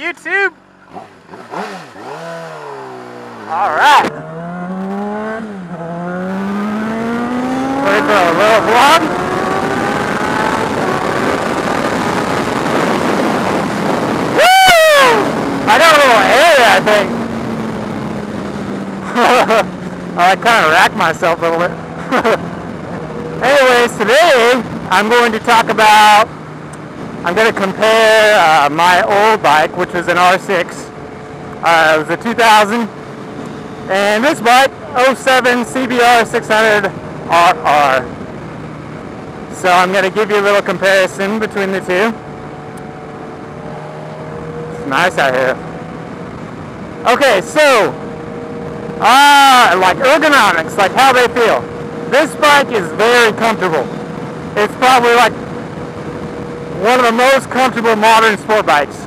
YouTube. Alright. Ready for a little vlog? Woo! I got a little area, I think. I kind of racked myself a little bit. Anyways, today I'm going to talk about, I'm going to compare my old bike, which was an R6. It was a 2000. And this bike, 07 CBR600rr. So I'm going to give you a little comparison between the two. It's nice out here. Okay, so, like ergonomics, like how they feel. This bike is very comfortable. It's probably like one of the most comfortable modern sport bikes.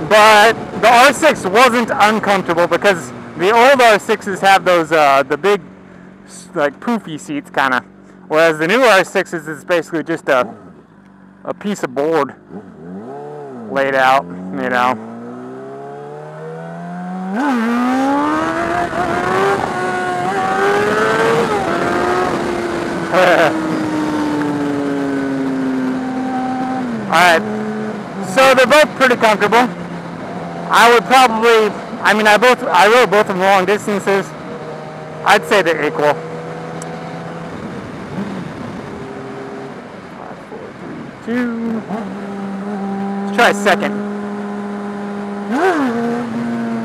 But the R6 wasn't uncomfortable because the old R6s have those, the big, like, poofy seats, kind of. Whereas the new R6s is basically just a piece of board laid out, you know. Alright, so they're both pretty comfortable. I would probably, I rode both of them long distances. I'd say they're equal. 5, 4, 3, 2. Let's try a second.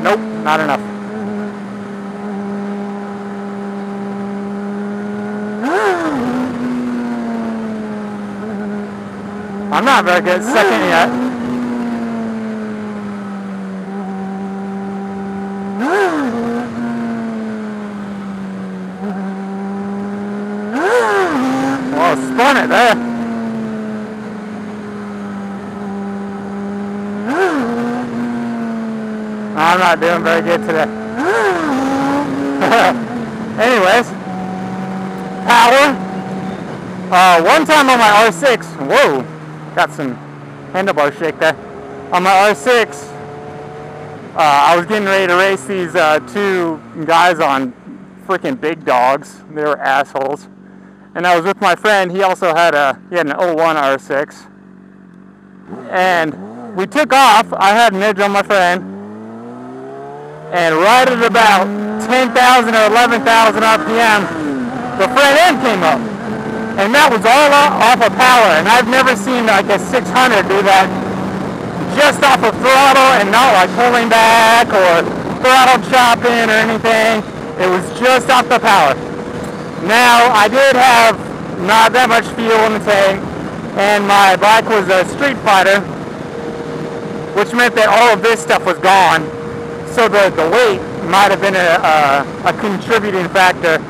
Nope, not enough. I'm not very good at second yet. Well, spun it there. I'm not doing very good today. Anyways, power. One time on my R6, whoa, got some handlebar shake there. On my R6, I was getting ready to race these two guys on freaking big dogs. They were assholes. And I was with my friend. He also had an 01 R6. And we took off. I had an edge on my friend. And right at about 10,000 or 11,000 RPM, the front end came up. And that was all off of power. And I've never seen like a 600 do that just off of throttle and not like pulling back or throttle chopping or anything. It was just off the power. Now, I did have not that much fuel in the tank, and my bike was a Street Fighter, which meant that all of this stuff was gone. So the weight might have been a contributing factor.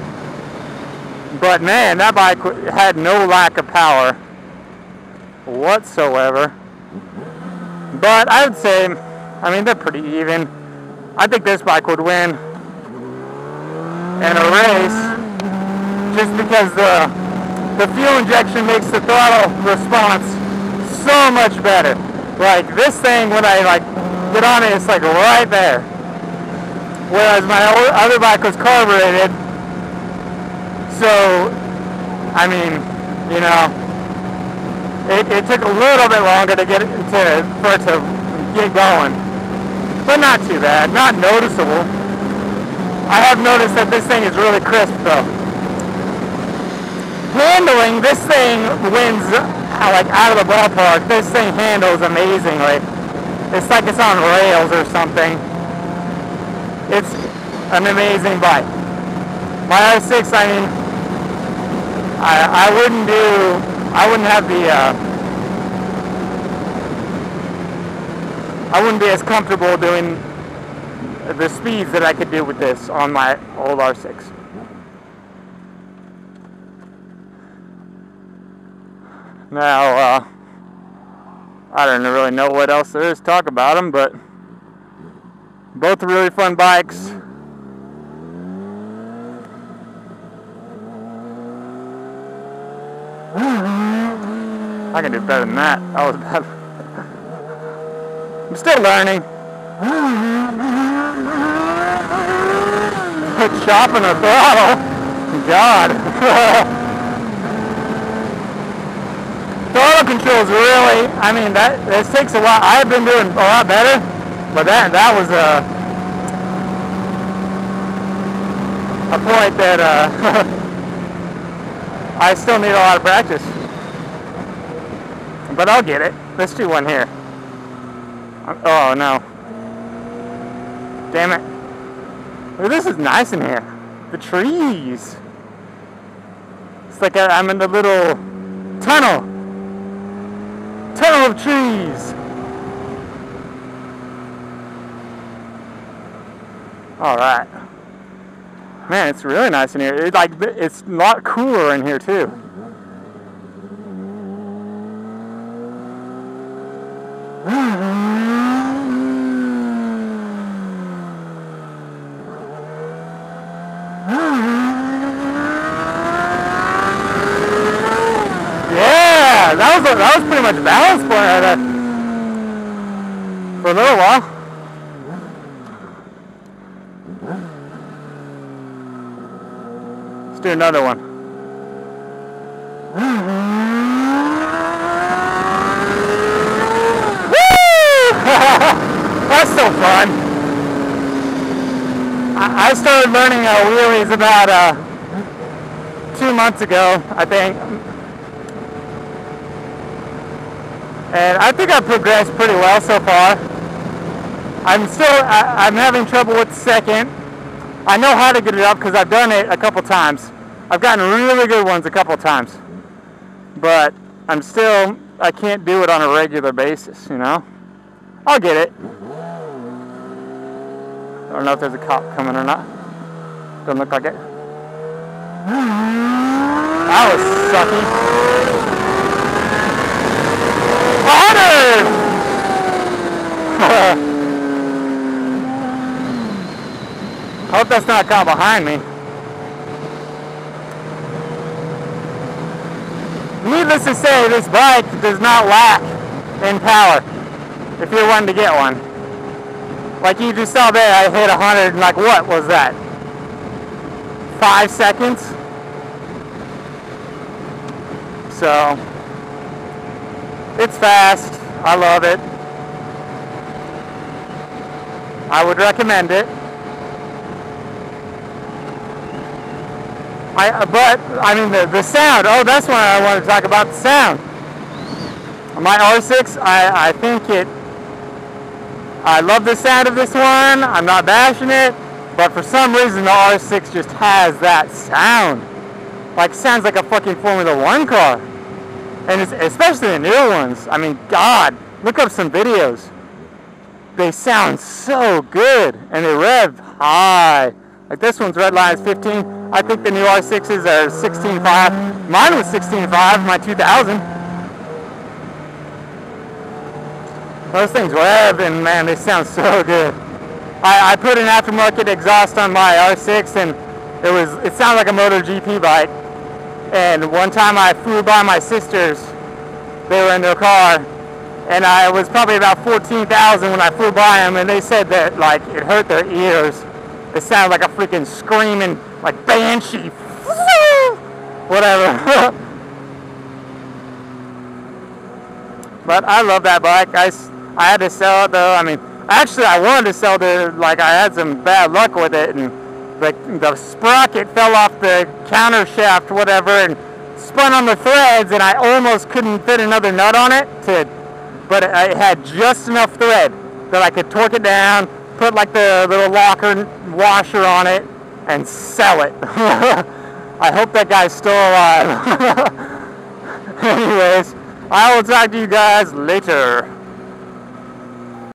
But man, that bike had no lack of power whatsoever. But I would say, they're pretty even. I think this bike would win in a race just because the fuel injection makes the throttle response so much better. Like this thing, when I get on it, it's like right there. Whereas my other bike was carbureted. So, it took a little bit longer to for it to get going. But not too bad, not noticeable. I have noticed that this thing is really crisp though. Handling, this thing wins out of the ballpark. This thing handles amazingly. It's like it's on rails or something. It's an amazing bike. My R6, I wouldn't be as comfortable doing the speeds that I could do with this on my old R6. Now, I don't really know what else there is to talk about them, but both are really fun bikes. I can do better than that. That was bad. I'm still learning. Chopping the throttle. God. Throttle control is really, I mean, this takes a while. I've been doing a lot better, but that was a point that I still need a lot of practice. But I'll get it. Let's do one here. Oh no. Damn it. Oh, this is nice in here. The trees. It's like I'm in the little tunnel. Tunnel of trees. Alright. Man, it's really nice in here. It's a lot cooler in here too. Yeah, that was pretty much balance point right there. For a little while. Let's do another one. That's so fun. I started learning wheelies about 2 months ago, I think. And I think I've progressed pretty well so far. I'm having trouble with the second. I know how to get it up because I've done it a couple times. I've gotten really good ones a couple times. But I can't do it on a regular basis, you know? I'll get it. I don't know if there's a cop coming or not. Doesn't look like it. That was sucky. 100! I hope that's not a cop behind me. Needless to say, this bike does not lack in power if you're wanting to get one. Like you just saw there, I hit 100 and like, what was that? 5 seconds? So, it's fast. I love it. I would recommend it. But I mean the sound. Oh, that's what I want to talk about, the sound. My R6, I think I love the sound of this one. I'm not bashing it, but for some reason the R6 just has that sound. Like, sounds like a fucking Formula 1 car. And especially the new ones. I mean, God, look up some videos. They sound so good, and they rev high. Like this one's red line is 15. I think the new R6s are 16.5. Mine was 16.5, my 2000. Those things rev, and man, they sound so good. I put an aftermarket exhaust on my R6, and it sounded like a MotoGP bike. And one time I flew by my sisters. They were in their car, and I was probably about 14,000 when I flew by them, and they said that like it hurt their ears. It sounded like a freaking screaming, like banshee, whatever. But I love that bike. I had to sell it though. I mean, actually I wanted to sell it, like I had some bad luck with it, and the sprocket fell off the counter shaft, whatever, and spun on the threads, and I almost couldn't fit another nut on it, but it had just enough thread that I could torque it down, put like the little locker washer on it, and sell it. I hope that guy's still alive. Anyways, I will talk to you guys later.